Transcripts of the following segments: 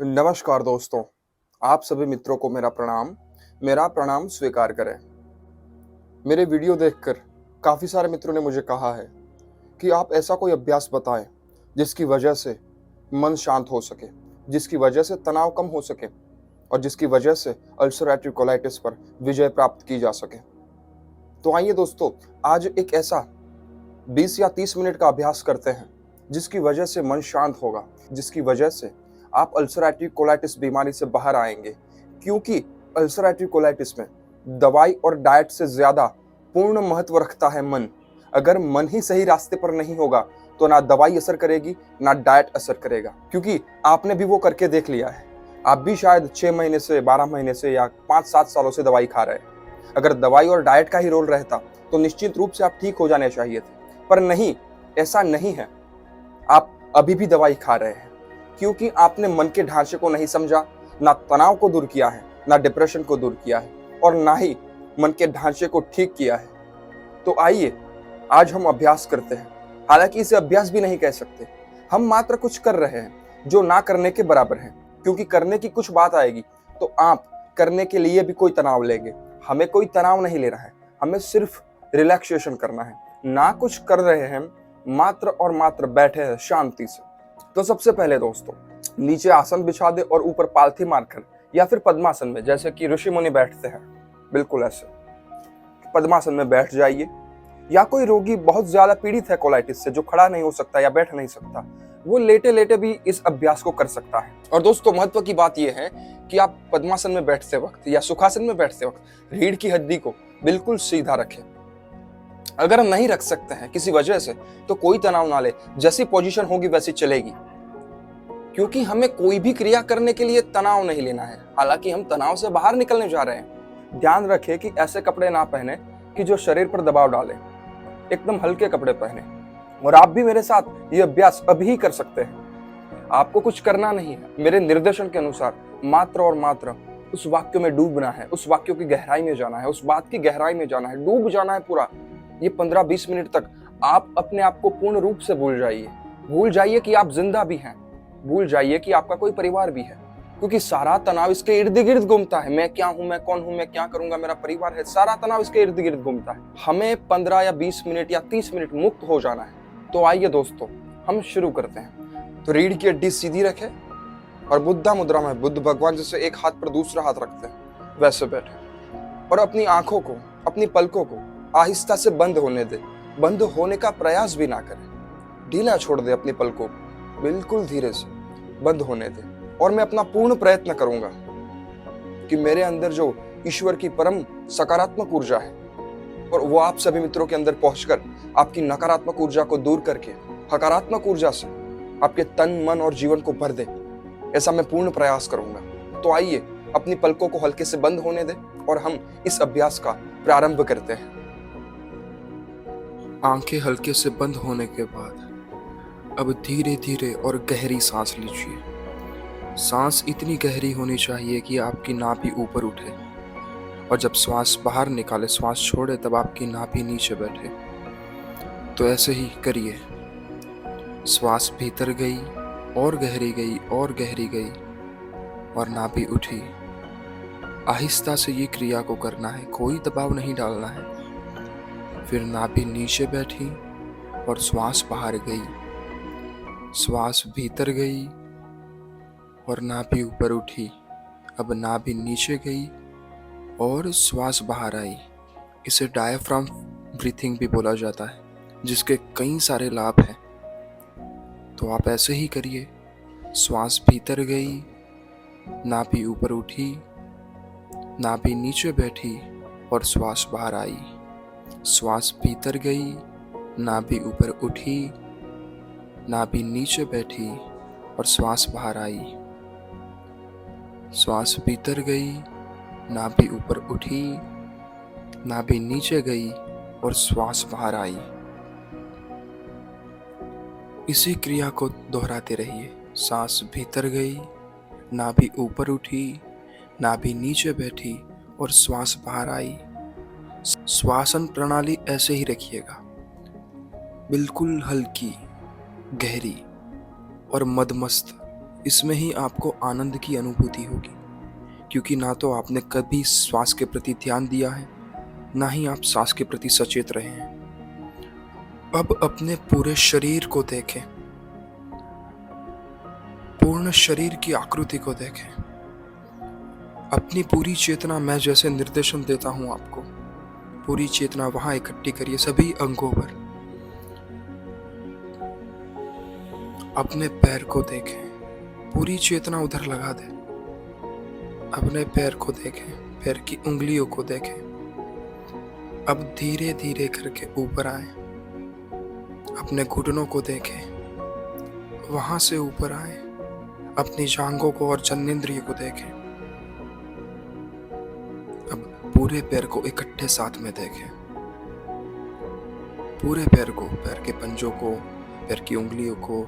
नमस्कार दोस्तों, आप सभी मित्रों को मेरा प्रणाम स्वीकार करें। मेरे वीडियो देखकर काफ़ी सारे मित्रों ने मुझे कहा है कि आप ऐसा कोई अभ्यास बताएं जिसकी वजह से मन शांत हो सके, जिसकी वजह से तनाव कम हो सके और जिसकी वजह से अल्सरेटिव कोलाइटिस पर विजय प्राप्त की जा सके। तो आइए दोस्तों, आज एक ऐसा 20 या 30 मिनट का अभ्यास करते हैं जिसकी वजह से मन शांत होगा, जिसकी वजह से आप अल्सरेटिव कोलाइटिस बीमारी से बाहर आएंगे। क्योंकि अल्सरेटिव कोलाइटिस में दवाई और डाइट से ज़्यादा पूर्ण महत्व रखता है मन। अगर मन ही सही रास्ते पर नहीं होगा तो ना दवाई असर करेगी, ना डाइट असर करेगा। क्योंकि आपने भी वो करके देख लिया है। आप भी शायद 6 महीने से, 12 महीने से या 5-7 सालों से दवाई खा रहे हैं। अगर दवाई और डाइट का ही रोल रहता तो निश्चित रूप से आप ठीक हो जाने चाहिए थे, पर नहीं, ऐसा नहीं है। आप अभी भी दवाई खा रहे हैं क्योंकि आपने मन के ढांचे को नहीं समझा, ना तनाव को दूर किया है, ना डिप्रेशन को दूर किया है और ना ही मन के ढांचे को ठीक किया है। तो आइए आज हम अभ्यास करते हैं। हालांकि इसे अभ्यास भी नहीं कह सकते, हम मात्र कुछ कर रहे हैं जो ना करने के बराबर है। क्योंकि करने की कुछ बात आएगी तो आप करने के लिए भी कोई तनाव लेंगे। हमें कोई तनाव नहीं लेना है, हमें सिर्फ रिलैक्सेशन करना है। ना कुछ कर रहे हैं, मात्र और मात्र बैठे हैं शांति से। तो सबसे पहले दोस्तों, नीचे आसन बिछा दे और ऊपर पालथी मारकर या फिर पद्मासन में, जैसे कि ऋषि मुनि बैठते हैं, बिल्कुल ऐसे पद्मासन में बैठ जाइए। या कोई रोगी बहुत ज्यादा पीड़ित है कोलाइटिस से, जो खड़ा नहीं हो सकता या बैठ नहीं सकता, वो लेटे लेटे भी इस अभ्यास को कर सकता है। और दोस्तों, महत्व की बात यह है कि आप पद्मासन में बैठते वक्त या सुखासन में बैठते वक्त रीढ़ की हड्डी को बिल्कुल सीधा रखें। अगर हम नहीं रख सकते हैं किसी वजह से तो कोई तनाव ना ले, जैसी पोजीशन होगी वैसी चलेगी। क्योंकि हमें कोई भी क्रिया करने के लिए तनाव नहीं लेना है। हालांकि हम तनाव से बाहर निकलने जा रहे हैं। ध्यान रखें कि ऐसे कपड़े ना पहने कि जो शरीर पर दबाव डाले। एकदम हल्के कपड़े पहने। और आप भी मेरे साथ ये अभ्यास अभी ही कर सकते हैं। आपको कुछ करना नहीं है, मेरे निर्देशन के अनुसार मात्र और मात्र उस वाक्य में डूबना है, उस वाक्यों की गहराई में जाना है, उस बात की गहराई में जाना है, डूब जाना है पूरा। ये 15-20 मिनट तक आप अपने आप को पूर्ण रूप से भूल जाइए। भूल जाइए कि आप जिंदा भी हैं, भूल जाइए कि आपका कोई परिवार भी है। क्योंकि सारा तनाव इसके इर्द गिर्द घूमता है। मैं क्या हूं, मैं कौन हूं, मैं क्या करूंगा, मेरा परिवार है, सारा तनाव इसके इर्द गिर्द घूमता है। हमें 15 या 20 मिनट या 30 मिनट मुक्त हो जाना है। तो आइए दोस्तों, हम शुरू करते हैं। तो रीढ़ की हड्डी सीधी रखें और बुद्धा मुद्रा में, बुद्ध भगवान जैसे एक हाथ पर दूसरा हाथ रखते हैं वैसे बैठे और अपनी आंखों को, अपनी पलकों को आहिस्ता से बंद होने दे। बंद होने का प्रयास भी ना करें, ढीला छोड़ दे अपनी पलकों को, बिल्कुल धीरे से बंद होने दे। और मैं अपना पूर्ण प्रयत्न करूंगा कि मेरे अंदर जो ईश्वर की परम सकारात्मक ऊर्जा है और वो आप सभी मित्रों के अंदर पहुंचकर आपकी नकारात्मक ऊर्जा को दूर करके सकारात्मक ऊर्जा से आपके तन, मन और जीवन को भर दे, ऐसा मैं पूर्ण प्रयास करूंगा। तो आइए अपनी पलकों को हल्के से बंद होने दे और हम इस अभ्यास का प्रारंभ करते हैं। आंखें हल्के से बंद होने के बाद अब धीरे धीरे और गहरी सांस लीजिए। सांस इतनी गहरी होनी चाहिए कि आपकी नाभि ऊपर उठे और जब श्वास बाहर निकाले, श्वास छोड़े, तब आपकी नाभि नीचे बैठे। तो ऐसे ही करिए। श्वास भीतर गई और गहरी गई और गहरी गई और नाभि उठी। आहिस्ता से ये क्रिया को करना है, कोई दबाव नहीं डालना है। फिर नाभि नीचे बैठी और श्वास बाहर गई, श्वास भीतर गई और नाभि ऊपर उठी। अब नाभि नीचे गई और श्वास बाहर आई। इसे डायफ्राम ब्रीथिंग भी बोला जाता है, जिसके कई सारे लाभ हैं। तो आप ऐसे ही करिए। श्वास भीतर गई, नाभि ऊपर उठी, नाभि नीचे बैठी और श्वास बाहर आई। श्वास भीतर गई, नाभि ऊपर उठी, नाभि नीचे बैठी और श्वास बाहर आई। श्वास भीतर गई, नाभि ऊपर उठी, नाभि नीचे गई और श्वास बाहर आई। इसी क्रिया को दोहराते रहिए। सांस भीतर गई, नाभि ऊपर उठी, नाभि नीचे बैठी और श्वास बाहर आई। श्वासन प्रणाली ऐसे ही रखिएगा, बिल्कुल हल्की, गहरी और मदमस्त इसमें ही आपको आनंद की अनुभूति होगी, क्योंकि ना तो आपने कभी श्वास के प्रति ध्यान दिया है, ना ही आप सांस के प्रति सचेत रहे हैं। अब अपने पूरे शरीर को देखें, पूर्ण शरीर की आकृति को देखें। अपनी पूरी चेतना मैं जैसे निर्देशन देता हूं आपको, पूरी चेतना वहां इकट्ठी करिए सभी अंगों पर। अपने पैर को देखें, पूरी चेतना उधर लगा दें। अपने पैर को देखें, पैर की उंगलियों को देखें। अब धीरे धीरे करके ऊपर आए। अपने घुटनों को देखें, वहां से ऊपर आए। अपनी जांघों को और जननेंद्रिय को देखें। अब पूरे पैर को इकट्ठे साथ में देखें। पूरे पैर को, पैर के पंजों को, पैर की उंगलियों को,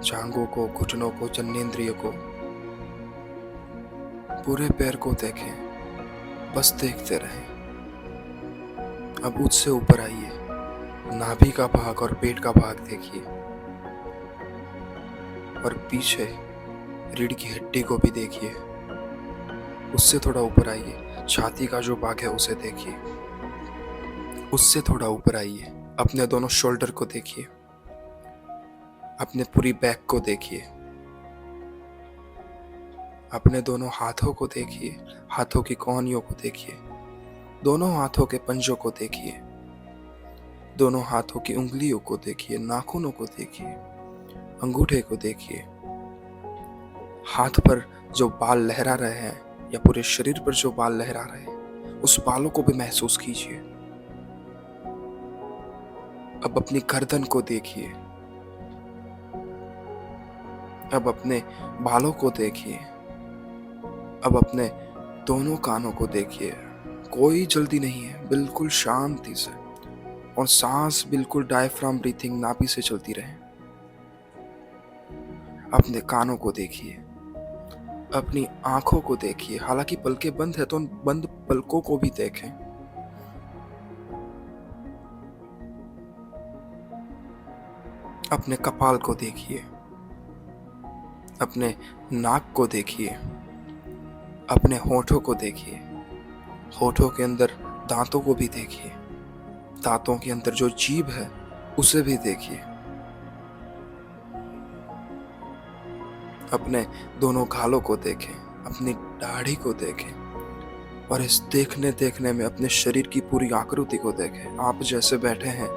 जांघों को, घुटनों को, जननेंद्रिय को, पूरे पैर को देखें। बस देखते रहें। अब उससे ऊपर आइए, नाभि का भाग और पेट का भाग देखिए, और पीछे रीढ़ की हड्डी को भी देखिए। उससे थोड़ा ऊपर आइए, छाती का जो भाग है उसे देखिए। उससे थोड़ा ऊपर आइए, अपने दोनों शोल्डर को देखिए। अपने पूरी बैक को देखिए। अपने दोनों हाथों को देखिए, हाथों की कोहनियों को देखिए। दोनों हाथों के पंजों को देखिए। दोनों हाथों की उंगलियों को देखिए, नाखूनों को देखिए, अंगूठे को देखिए। हाथ पर जो बाल लहरा रहे हैं या पूरे शरीर पर जो बाल लहरा रहे हैं, उस बालों को भी महसूस कीजिए। अब अपनी गर्दन को देखिए। अब अपने बालों को देखिए। अब अपने दोनों कानों को देखिए। कोई जल्दी नहीं है, बिल्कुल शांति से, और सांस बिल्कुल डायफ्राम ब्रीथिंग, नाभि से चलती रहे। अपने कानों को देखिए। अपनी आंखों को देखिए, हालांकि पलकें बंद है तो उन बंद पलकों को भी देखें। अपने कपाल को देखिए। अपने नाक को देखिए। अपने होठों को देखिए। होठों के अंदर दांतों को भी देखिए। दांतों के अंदर जो जीभ है उसे भी देखिए। अपने दोनों गालों को देखें। अपनी दाढ़ी को देखें। और इस देखने देखने में अपने शरीर की पूरी आकृति को देखें। आप जैसे बैठे हैं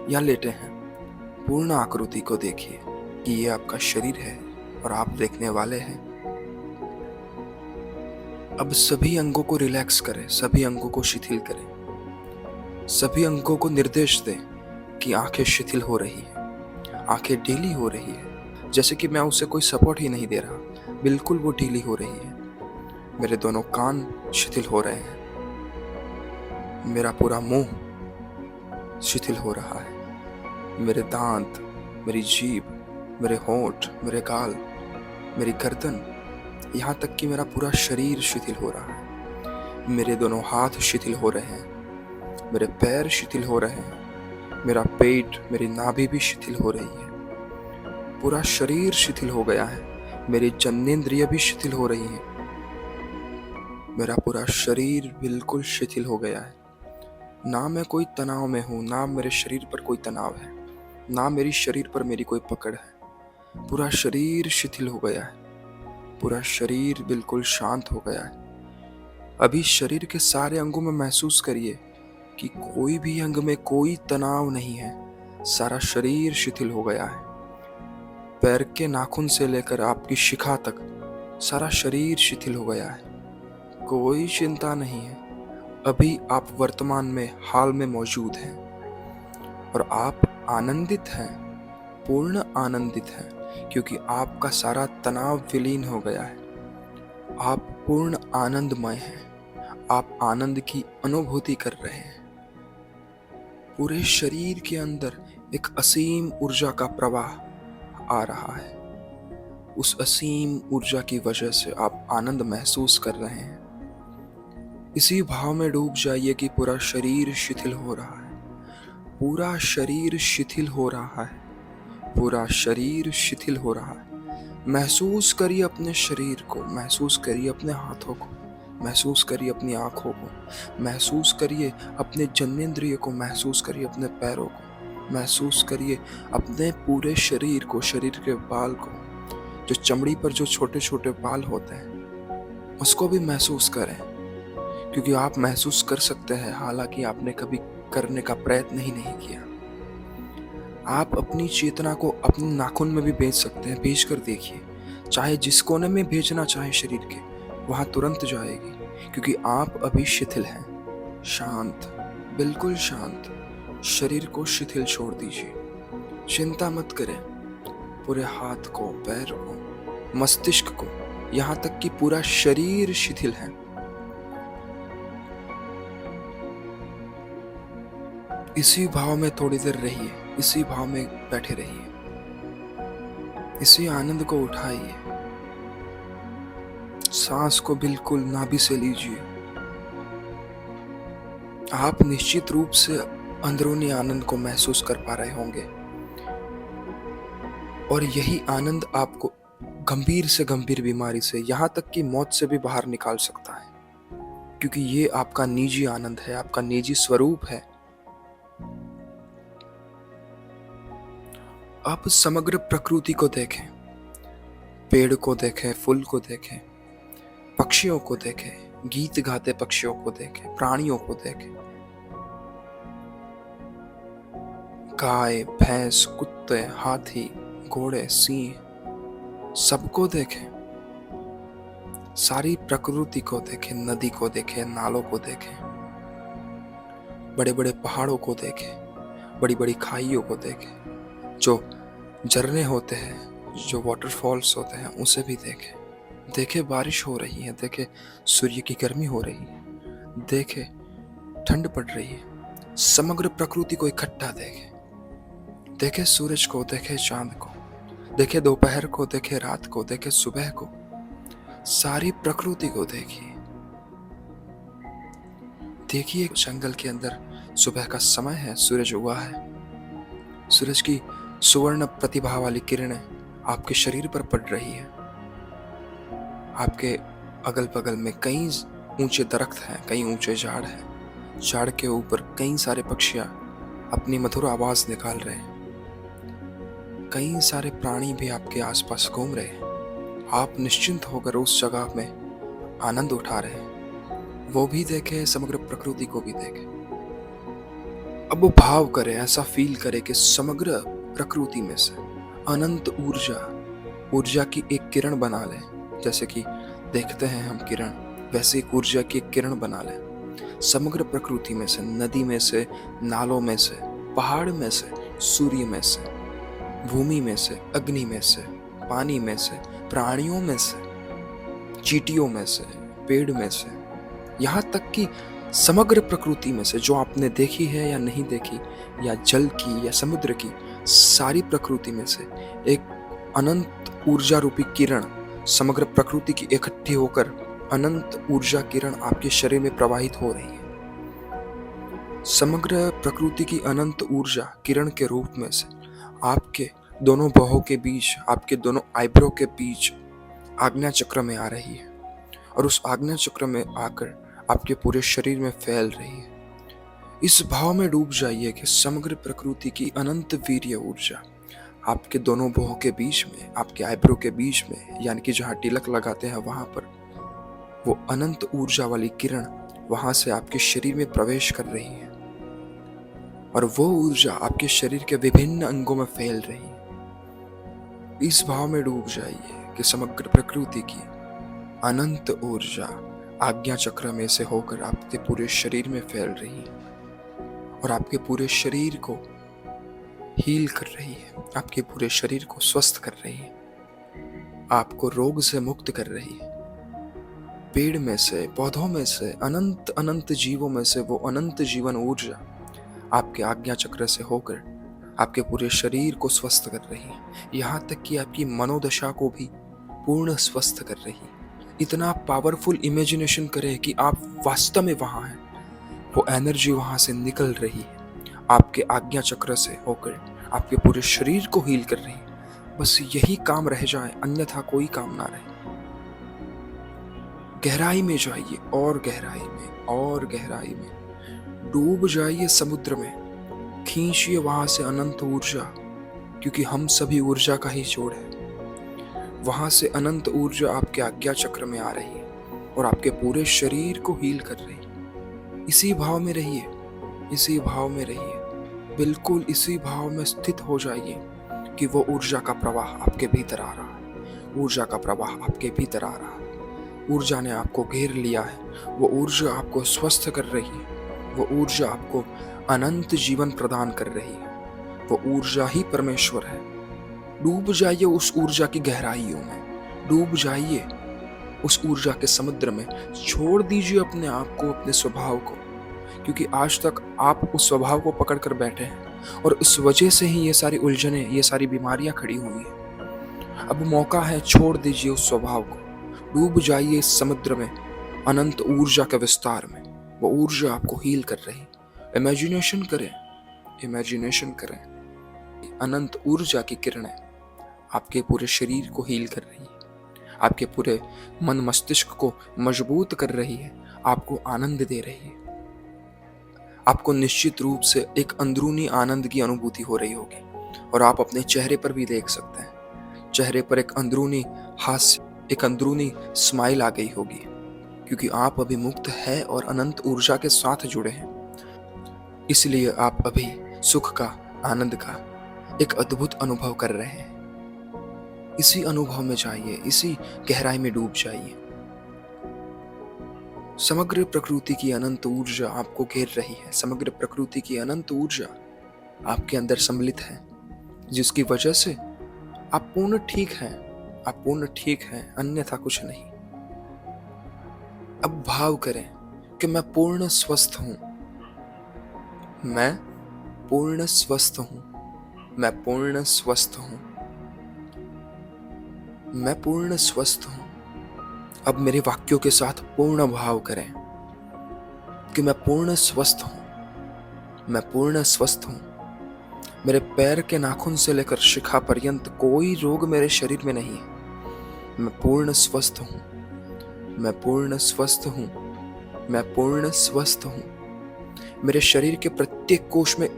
या लेटे हैं, पूर्ण आकृति को देखिए कि ये आपका शरीर है और आप देखने वाले हैं। अब सभी अंगों को रिलैक्स करें, सभी अंगों को शिथिल करें। सभी अंगों को निर्देश दें कि आंखें शिथिल हो रही हैं, आंखें ढीली हो रही है, जैसे कि मैं उसे कोई सपोर्ट ही नहीं दे रहा, बिल्कुल वो ढीली हो रही है। मेरे दोनों कान शिथिल हो रहे हैं। मेरा पूरा मुंह शिथिल हो रहा है। मेरे दांत, मेरी जीभ, मेरे होंठ, मेरे गाल, मेरी गर्दन, यहाँ तक कि मेरा पूरा शरीर शिथिल हो रहा है। मेरे दोनों हाथ शिथिल हो रहे हैं। मेरे पैर शिथिल हो रहे हैं। मेरा पेट, मेरी नाभि भी शिथिल हो रही है। पूरा शरीर शिथिल हो गया है। मेरी जननेंद्रिय भी शिथिल हो रही है। मेरा पूरा शरीर बिल्कुल शिथिल हो गया है। ना मैं कोई तनाव में हूँ, ना मेरे शरीर पर कोई तनाव है, ना मेरी शरीर पर मेरी कोई पकड़ है। पूरा शरीर शिथिल हो गया है। पूरा शरीर बिल्कुल शांत हो गया है। अभी शरीर के सारे अंगों में महसूस करिए कि कोई भी अंग में कोई तनाव नहीं है। सारा शरीर शिथिल हो गया है। पैर के नाखून से लेकर आपकी शिखा तक सारा शरीर शिथिल हो गया है। कोई चिंता नहीं है। अभी आप वर्तमान में, हाल में मौजूद हैं और आप आनंदित हैं, पूर्ण आनंदित हैं, क्योंकि आपका सारा तनाव विलीन हो गया है। आप पूर्ण आनंदमय हैं। आप आनंद की अनुभूति कर रहे हैं। पूरे शरीर के अंदर एक असीम ऊर्जा का प्रवाह आ रहा है। उस असीम ऊर्जा की वजह से आप आनंद महसूस कर रहे हैं। इसी भाव में डूब जाइए कि पूरा शरीर शिथिल हो रहा है। पूरा शरीर शिथिल हो रहा है। पूरा शरीर शिथिल हो रहा है। महसूस करिए अपने शरीर को, महसूस करिए अपने हाथों को, महसूस करिए अपनी आँखों को, महसूस करिए अपने जन्नेंद्रिय को, महसूस करिए अपने पैरों को, महसूस करिए अपने पूरे शरीर को, शरीर के बाल को, जो चमड़ी पर जो छोटे-छोटे बाल होते हैं, उसको भी महसूस करें। क्योंकि आप महसूस कर सकते हैं, हालाँकि आपने कभी करने का प्रयत्न ही नहीं किया। आप अपनी चेतना को अपने नाखून में भी भेज सकते हैं, भेज कर देखिए। चाहे जिस कोने में भेजना चाहे शरीर के, वहाँ तुरंत जाएगी, क्योंकि आप अभी शिथिल हैं। शांत, बिल्कुल शांत। शरीर को शिथिल छोड़ दीजिए। चिंता मत करें। पूरे हाथ को, पैर को, मस्तिष्क को, यहाँ तक कि पूरा शरीर शिथिल है। इसी भाव में थोड़ी देर रहिए, इसी भाव में बैठे रहिए, इसी आनंद को उठाइए। सांस को बिल्कुल नाभि से लीजिए। आप निश्चित रूप से अंदरूनी आनंद को महसूस कर पा रहे होंगे, और यही आनंद आपको गंभीर से गंभीर बीमारी से, यहाँ तक कि मौत से भी बाहर निकाल सकता है, क्योंकि ये आपका निजी आनंद है, आपका निजी स्वरूप है। आप समग्र प्रकृति को देखें, पेड़ को देखें, फूल को देखें, पक्षियों को देखें, गीत गाते पक्षियों को देखें, प्राणियों को देखें, गाय, भैंस, कुत्ते, हाथी, घोड़े, सिंह, सबको देखें। सारी प्रकृति को देखें, नदी को देखें, नालों को देखें, बड़े बड़े पहाड़ों को देखें, बड़ी बड़ी खाइयों को देखें, जो झरने होते हैं, जो वाटरफॉल्स होते हैं, उसे भी देखें। देखें बारिश हो रही है, देखें सूर्य की गर्मी हो रही है, देखें ठंड पड़ रही है। समग्र प्रकृति को इकट्ठा देखें। देखें सूरज को, देखें चांद को, देखें दोपहर को, देखें रात को, देखें सुबह को। सारी प्रकृति को देखिए। देखिए जंगल के अंदर सुबह का समय है, सूरज उगा है। सूरज की सुवर्ण प्रतिभा वाली किरणें आपके शरीर पर पड़ रही है। आपके अगल बगल में कई ऊंचे दरख्त हैं, कई ऊंचे झाड़ हैं। झाड़ के ऊपर कई सारे पक्षियां अपनी मधुर आवाज निकाल रहे हैं। कई सारे प्राणी भी आपके आसपास घूम रहे हैं। आप निश्चिंत होकर उस जगह में आनंद उठा रहे हैं। वो भी देखें, समग्र प्रकृति को भी देखें। अब वो भाव करें, ऐसा फील करें कि समग्र प्रकृति में से अनंत ऊर्जा की एक किरण बना लें। जैसे कि देखते हैं हम किरण, वैसे एक ऊर्जा की एक किरण बना लें। समग्र प्रकृति में से, नदी में से, नालों में से, पहाड़ में से, सूर्य में से, भूमि में से, अग्नि में से, पानी में से, प्राणियों में से, चींटियों में से, पेड़ में से, यहाँ तक कि समग्र प्रकृति में से, जो आपने देखी है या नहीं देखी, या जल की या समुद्र की, सारी प्रकृति में से एक अनंत ऊर्जा रूपी किरण समग्र प्रकृति की इकट्ठी होकर अनंत ऊर्जा किरण आपके शरीर में प्रवाहित हो रही है। समग्र प्रकृति की अनंत ऊर्जा किरण के रूप में से आपके दोनों बाहों के बीच, आपके दोनों आईब्रो के बीच आज्ञा चक्र में आ रही है, और उस आज्ञा चक्र में आकर आपके पूरे शरीर में फैल रही है। इस भाव में डूब जाइए कि समग्र प्रकृति की अनंत वीर्य ऊर्जा आपके दोनों बाहों के बीच में, आपके आईब्रो के बीच में, यानी कि जहाँ तिलक लगाते हैं वहां पर, वो अनंत ऊर्जा वाली किरण वहां से आपके शरीर में प्रवेश कर रही है, और वो ऊर्जा आपके शरीर के विभिन्न अंगों में फैल रही है। इस भाव में डूब जाइए कि समग्र प्रकृति की अनंत ऊर्जा आज्ञा चक्र में से होकर आपके पूरे शरीर में फैल रही है, और आपके पूरे शरीर को हील कर रही है, आपके पूरे शरीर को स्वस्थ कर रही है, आपको रोग से मुक्त कर रही है। पेड़ में से, पौधों में से, अनंत अनंत जीवों में से वो अनंत जीवन ऊर्जा आपके आज्ञा चक्र से होकर आपके पूरे शरीर को स्वस्थ कर रही है। यहाँ तक कि आपकी मनोदशा को भी पूर्ण स्वस्थ कर रही है। इतना पावरफुल इमेजिनेशन करें कि आप वास्तव में वहाँ हैं। वो एनर्जी वहाँ से निकल रही है, आपके आज्ञा चक्र से होकर आपके पूरे शरीर को हील कर रही है। बस यही काम रह जाए, अन्यथा कोई काम ना रहे। गहराई में जाइए और गहराई में और गहराई में डूब जाइए समुद्र में, खींचिए वहां से अनंत ऊर्जा, क्योंकि हम सभी ऊर्जा का ही जोड़ है। वहां से अनंत ऊर्जा आपके आज्ञा चक्र में आ रही है और आपके पूरे शरीर को हील कर रही है। इसी भाव में रहिए, इसी भाव में रहिए, बिल्कुल इसी भाव में स्थित हो जाइए कि वो ऊर्जा का प्रवाह आपके भीतर आ रहा है, ऊर्जा का प्रवाह आपके भीतर आ रहा है। ऊर्जा ने आपको घेर लिया है, वो ऊर्जा आपको स्वस्थ कर रही है, वो ऊर्जा आपको अनंत जीवन प्रदान कर रही है, वो ऊर्जा ही परमेश्वर है। डूब जाइए उस ऊर्जा की गहराइयों में, डूब जाइए उस ऊर्जा के समुद्र में। छोड़ दीजिए अपने आप को, अपने स्वभाव को, क्योंकि आज तक आप उस स्वभाव को पकड़ कर बैठे हैं और उस वजह से ही ये सारी उलझने, ये सारी बीमारियां खड़ी हुई हैं। अब मौका है, छोड़ दीजिए उस स्वभाव को, डूब जाइए इस समुद्र में, अनंत ऊर्जा के विस्तार में। वो ऊर्जा आपको हील कर रही। इमेजिनेशन करें, इमेजिनेशन करें, अनंत ऊर्जा की किरणें आपके पूरे शरीर को हील कर रही है, आपके पूरे मन मस्तिष्क को मजबूत कर रही है, आपको आनंद दे रही है। आपको निश्चित रूप से एक अंदरूनी आनंद की अनुभूति हो रही होगी और आप अपने चेहरे पर भी देख सकते हैं। चेहरे पर एक अंदरूनी हास्य, एक अंदरूनी स्माइल आ गई होगी, क्योंकि आप अभी मुक्त है और अनंत ऊर्जा के साथ जुड़े हैं। इसलिए आप अभी सुख का, आनंद का एक अद्भुत अनुभव कर रहे हैं। इसी अनुभव में जाइए, इसी गहराई में डूब जाइए। समग्र प्रकृति की अनंत ऊर्जा आपको घेर रही है, समग्र प्रकृति की अनंत ऊर्जा आपके अंदर सम्मिलित है, जिसकी वजह से आप पूर्ण ठीक हैं, आप पूर्ण ठीक हैं, अन्यथा कुछ नहीं। अब भाव करें कि मैं पूर्ण स्वस्थ हूं, मैं पूर्ण स्वस्थ हूं, मैं पूर्ण स्वस्थ हूं, मैं पूर्ण स्वस्थ हूं। अब मेरे वाक्यों के साथ पूर्ण भाव करें कि मैं पूर्ण स्वस्थ हूं, मैं पूर्ण स्वस्थ हूं। मेरे पैर के नाखून से लेकर शिखा पर्यंत कोई रोग मेरे शरीर में नहीं है। मैं पूर्ण स्वस्थ हूं, मैं पूर्ण स्वस्थ हूं, मैं पूर्ण स्वस्थ हूं। मेरे शरीर के प्रत्येक कोश में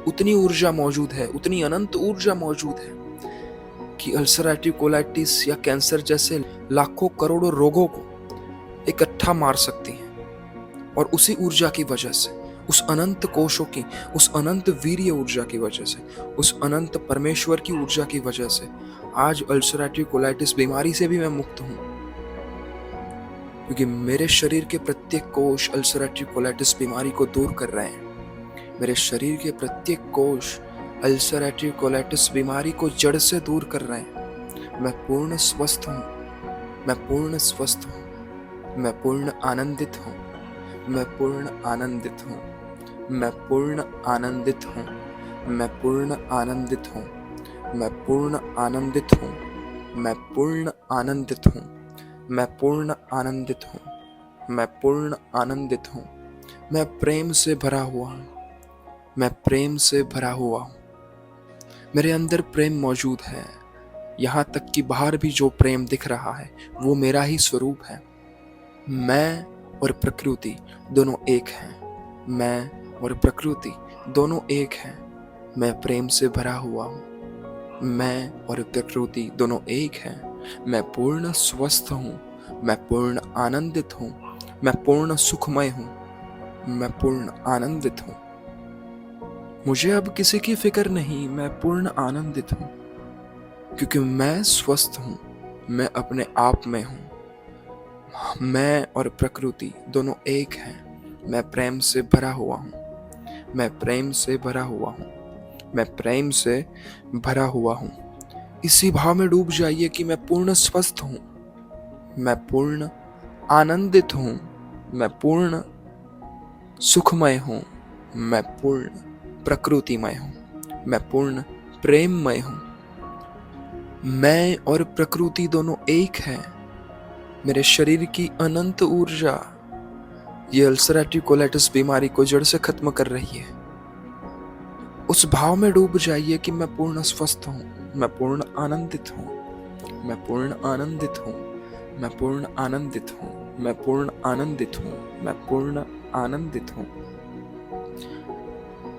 उतनी ऊर्जा मौजूद है, उतनी अनंत ऊर्जा मौजूद है कि अल्सरेटिव कोलाइटिस या कैंसर जैसे लाखों करोड़ों रोगों को इकट्ठा मार सकती हैं। और उसी ऊर्जा की वजह से, उस अनंत कोशों की, उस अनंत वीर्य ऊर्जा की वजह से, उस अनंत परमेश्वर की ऊर्जा की वजह से आज अल्सरेटिव कोलाइटिस बीमारी से भी मैं मुक्त हूं, क्योंकि मेरे शरीर के प्रत्येक कोश अल्सरेटिव कोलाइटिस बीमारी को दूर कर रहे हैं। मेरे शरीर के प्रत्येक कोश अल्सरेटिव कोलाइटिस बीमारी को जड़ से दूर कर रहे हैं। मैं पूर्ण स्वस्थ हूँ, मैं पूर्ण स्वस्थ हूँ, मैं पूर्ण आनंदित हूँ, मैं पूर्ण आनंदित हूँ, मैं पूर्ण आनंदित हूँ, मैं पूर्ण आनंदित हूँ, मैं पूर्ण आनंदित हूँ, मैं पूर्ण आनंदित हूँ, मैं पूर्ण आनंदित हूँ, मैं पूर्ण आनंदित हूँ। मैं प्रेम से भरा हुआ हूँ, मैं प्रेम से भरा हुआ हूँ। मेरे अंदर प्रेम मौजूद है, यहाँ तक कि बाहर भी जो प्रेम दिख रहा है वो मेरा ही स्वरूप है। मैं और प्रकृति दोनों एक हैं, मैं और प्रकृति दोनों एक हैं। मैं प्रेम से भरा हुआ हूँ, मैं और प्रकृति दोनों एक हैं। मैं पूर्ण स्वस्थ हूँ, मैं पूर्ण आनंदित हूँ, मैं पूर्ण सुखमय हूँ, मैं पूर्ण आनंदित हूँ। मुझे अब किसी की फिक्र नहीं, मैं पूर्ण आनंदित हूँ, क्योंकि मैं स्वस्थ हूँ, मैं अपने आप में हूँ। मैं और प्रकृति दोनों एक हैं। मैं प्रेम से भरा हुआ हूँ, मैं प्रेम से भरा हुआ हूँ, मैं प्रेम से भरा हुआ हूँ। इसी भाव में डूब जाइए कि मैं पूर्ण स्वस्थ हूँ, मैं पूर्ण आनंदित हूँ, मैं पूर्ण सुखमय हूँ, मैं पूर्ण प्रकृतिमय हूँ, मैं पूर्ण प्रेममय हूँ। मैं और प्रकृति दोनों एक हैं। मेरे शरीर की अनंत ऊर्जा ये अल्सरेटिव कोलाइटिस बीमारी को जड़ से खत्म कर रही है। उस भाव में डूब जाइए कि मैं पूर्ण स्वस्थ हूँ, मैं पूर्ण आनंदित हूँ, मैं पूर्ण आनंदित हूँ, मैं पूर्ण आनंदित हूँ, मैं पूर्ण आनंदित हूँ, मैं पूर्ण आनंदित हूँ,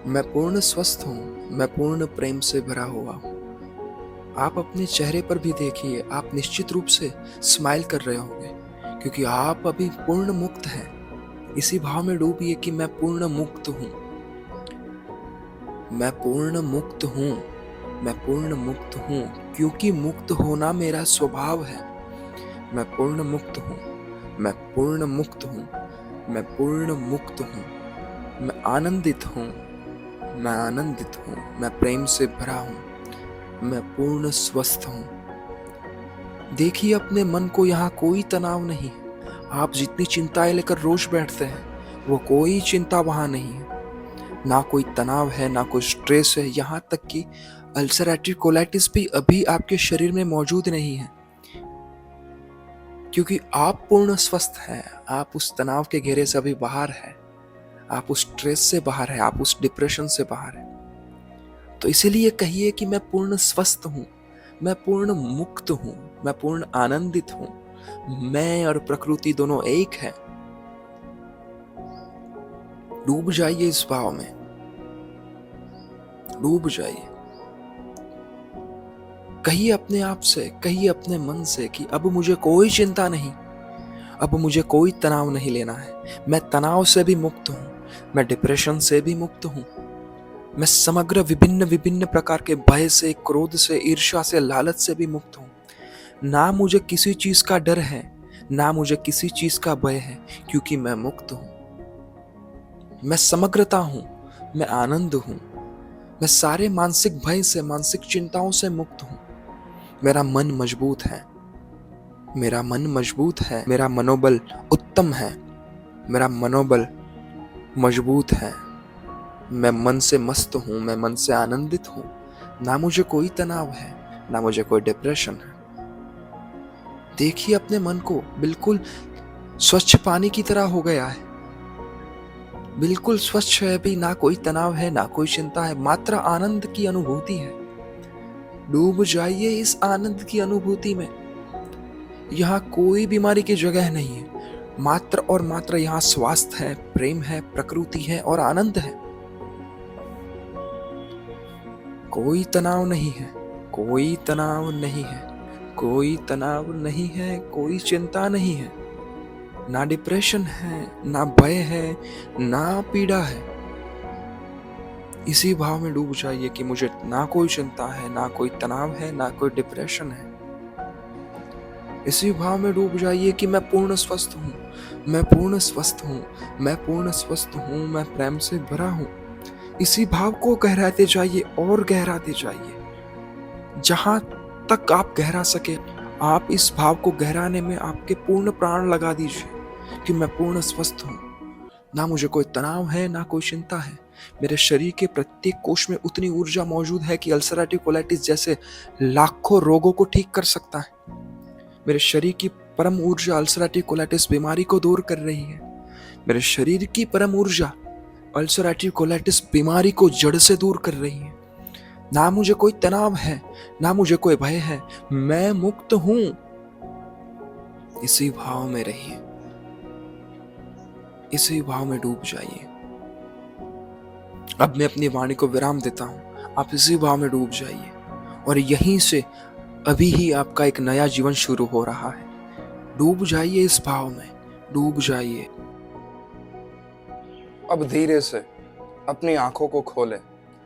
मैं पूर्ण स्वस्थ हूँ, मैं पूर्ण प्रेम से भरा हुआ हूँ। आप अपने चेहरे पर भी देखिए, आप निश्चित रूप से स्माइल कर रहे होंगे, क्योंकि आप अभी पूर्ण मुक्त हैं। इसी भाव में डूबिए कि मैं पूर्ण मुक्त हूँ, मैं पूर्ण मुक्त हूँ, मैं पूर्ण मुक्त हूँ, क्योंकि मुक्त होना मेरा स्वभाव है। मैं पूर्ण मुक्त हूँ, मैं पूर्ण मुक्त हूँ, मैं पूर्ण मुक्त हूँ, मैं आनंदित हूँ, मैं आनंदित हूँ, मैं प्रेम से भरा हूँ, मैं पूर्ण स्वस्थ हूँ। देखिए अपने मन को, यहाँ कोई तनाव नहीं है। आप जितनी चिंताएं लेकर रोज बैठते हैं, वो कोई चिंता वहां नहीं है। ना कोई तनाव है, ना कोई स्ट्रेस है, यहाँ तक कि अल्सरेटिव कोलाइटिस भी अभी आपके शरीर में मौजूद नहीं है, क्योंकि आप पूर्ण स्वस्थ हैं। आप उस तनाव के घेरे से अभी बाहर हैं, आप उस स्ट्रेस से बाहर हैं, आप उस डिप्रेशन से बाहर हैं। तो इसीलिए कहिए कि मैं पूर्ण स्वस्थ हूँ, मैं पूर्ण मुक्त हूँ, मैं पूर्ण आनंदित हूँ। मैं और प्रकृति दोनों एक हैं। डूब जाइए इस भाव में, डूब जाइए। कहिए अपने आप से, कहिए अपने मन से कि अब मुझे कोई चिंता नहीं, अब मुझे कोई तनाव नहीं लेना है। मैं तनाव से भी मुक्त हूँ, मैं डिप्रेशन से भी मुक्त हूँ, मैं समग्र विभिन्न विभिन्न प्रकार के भय से, क्रोध से, ईर्ष्या से, लालच से भी मुक्त हूँ। ना मुझे किसी चीज का डर है, ना मुझे किसी चीज का भय है, क्योंकि मैं मुक्त हूँ। मैं समग्रता हूँ, मैं आनंद हूँ, मैं सारे मानसिक भय से, मानसिक चिंताओं से मुक्त हूँ। मेरा मन मजबूत है, मेरा मन मजबूत है, मेरा मनोबल उत्तम है, मेरा मनोबल मजबूत है। मैं मन से मस्त हूँ, मैं मन से आनंदित हूँ। ना मुझे कोई तनाव है, ना मुझे कोई डिप्रेशन है। देखिए अपने मन को, बिल्कुल स्वच्छ पानी की तरह हो गया है, बिल्कुल स्वच्छ है। अभी ना कोई तनाव है, ना कोई चिंता है, मात्र आनंद की अनुभूति है। डूब जाइए इस आनंद की अनुभूति में। यहाँ कोई बीमारी की जगह नहीं है, मात्र और मात्र यहाँ स्वास्थ्य है, प्रेम है, प्रकृति है और आनंद है। कोई तनाव नहीं है, कोई तनाव नहीं है, कोई तनाव नहीं है, कोई चिंता नहीं है, ना डिप्रेशन है, ना भय है, ना पीड़ा है। इसी भाव में डूब जाइए कि मुझे ना कोई चिंता है, ना कोई तनाव है, ना कोई डिप्रेशन है। इसी भाव में डूब जाइए कि मैं पूर्ण स्वस्थ हूँ, मैं पूर्ण स्वस्थ हूँ, मैं पूर्ण स्वस्थ हूँ, मैं प्रेम से भरा हूँ। इसी भाव को गहराते जाइए और गहराते जाइए, जहां तक आप गहरा सके। आप इस भाव को गहराने में आपके पूर्ण प्राण लगा दीजिए कि मैं पूर्ण स्वस्थ हूँ। ना मुझे कोई तनाव है, ना कोई चिंता है। मेरे शरीर के प्रत्येक कोश में उतनी ऊर्जा मौजूद है कि अल्सरेटिव कोलाइटिस जैसे लाखों रोगों को ठीक कर सकता है। मेरे शरीर की परम ऊर्जा अल्सरेटिव कोलाइटिस बीमारी को दूर कर रही है। मेरे शरीर की परम ऊर्जा अल्सरेटिव कोलाइटिस बीमारी को जड़ से दूर कर रही है। ना मुझे कोई तनाव है, ना मुझे कोई भय है, मैं मुक्त हूं। इसी भाव में रहिए, इसी भाव में डूब जाइए। अब मैं अपनी वाणी को विराम देता हूं, आप इसी भाव में डूब जाइए और यहीं से अभी ही आपका एक नया जीवन शुरू हो रहा है। डूब जाइए इस भाव में, डूब जाइए। अब धीरे से अपनी आंखों को खोलें।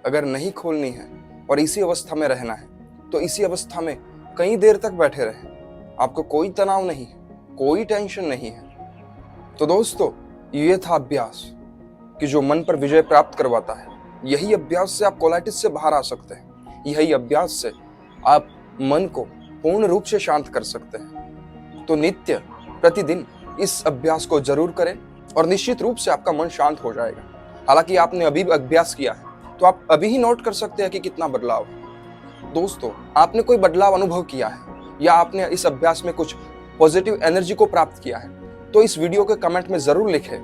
अगर नहीं खोलनी है और इसी अवस्था में रहना है तो इसी अवस्था में कई देर तक बैठे रहें। आपको कोई तनाव नहीं है, कोई टेंशन नहीं है। तो दोस्तों, ये था अभ्यास कि जो मन पर विजय प्राप्त करवाता है। यही अभ्यास से आप कोलाइटिस से बाहर आ सकते हैं। यही अभ्यास से आप मन को पूर्ण रूप से शांत कर सकते हैं। तो नित्य प्रतिदिन इस अभ्यास को जरूर करें और निश्चित रूप से आपका मन शांत हो जाएगा। हालांकि आपने अभी अभ्यास किया है तो आप अभी ही नोट कर सकते हैं कि कितना बदलाव है। दोस्तों, आपने कोई बदलाव अनुभव किया है या आपने इस अभ्यास में कुछ पॉजिटिव एनर्जी को प्राप्त किया है तो इस वीडियो के कमेंट में जरूर लिखें,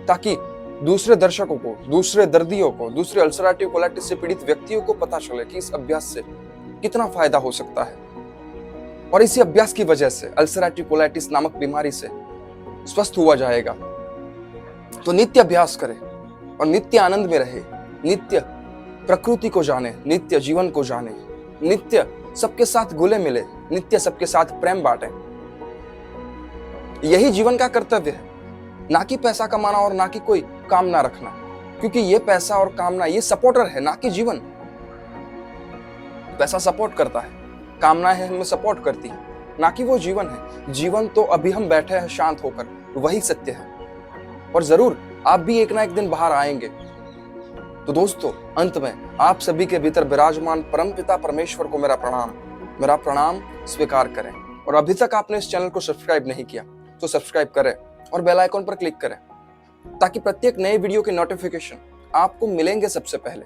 ताकि दूसरे दर्शकों को, दूसरे दर्दियों को, दूसरे अल्सरेटिव कोलाइटिस से पीड़ित व्यक्तियों को पता चले कि इस अभ्यास से कितना फायदा हो सकता है और इसी अभ्यास की वजह से अल्सरेटिव कोलाइटिस नामक बीमारी से स्वस्थ हुआ जाएगा। तो नित्य अभ्यास करें और नित्य आनंद में रहे, नित्य प्रकृति को जाने, नित्य जीवन को जाने, नित्य सबके साथ घुले मिले, नित्य सबके साथ प्रेम बांटे। यही जीवन का कर्तव्य है, ना कि पैसा कमाना और ना कि कोई कामना रखना, क्योंकि ये पैसा और कामना ये सपोर्टर है, ना कि जीवन। पैसा सपोर्ट करता है, कामना है हमें सपोर्ट करती है, ना कि वो जीवन है। जीवन तो अभी हम बैठे हैं शांत होकर, वही सत्य है और जरूर आप भी एक ना एक दिन बाहर आएंगे। तो दोस्तों, अंत में आप सभी के भीतर विराजमान परमपिता परमेश्वर को मेरा प्रणाम स्वीकार करें। और अभी तक आपने इस चैनल को सब्सक्राइब नहीं किया तो सब्सक्राइब करें और बेल आइकॉन पर क्लिक करें, ताकि प्रत्येक नए वीडियो के नोटिफिकेशन आपको मिलेंगे सबसे पहले।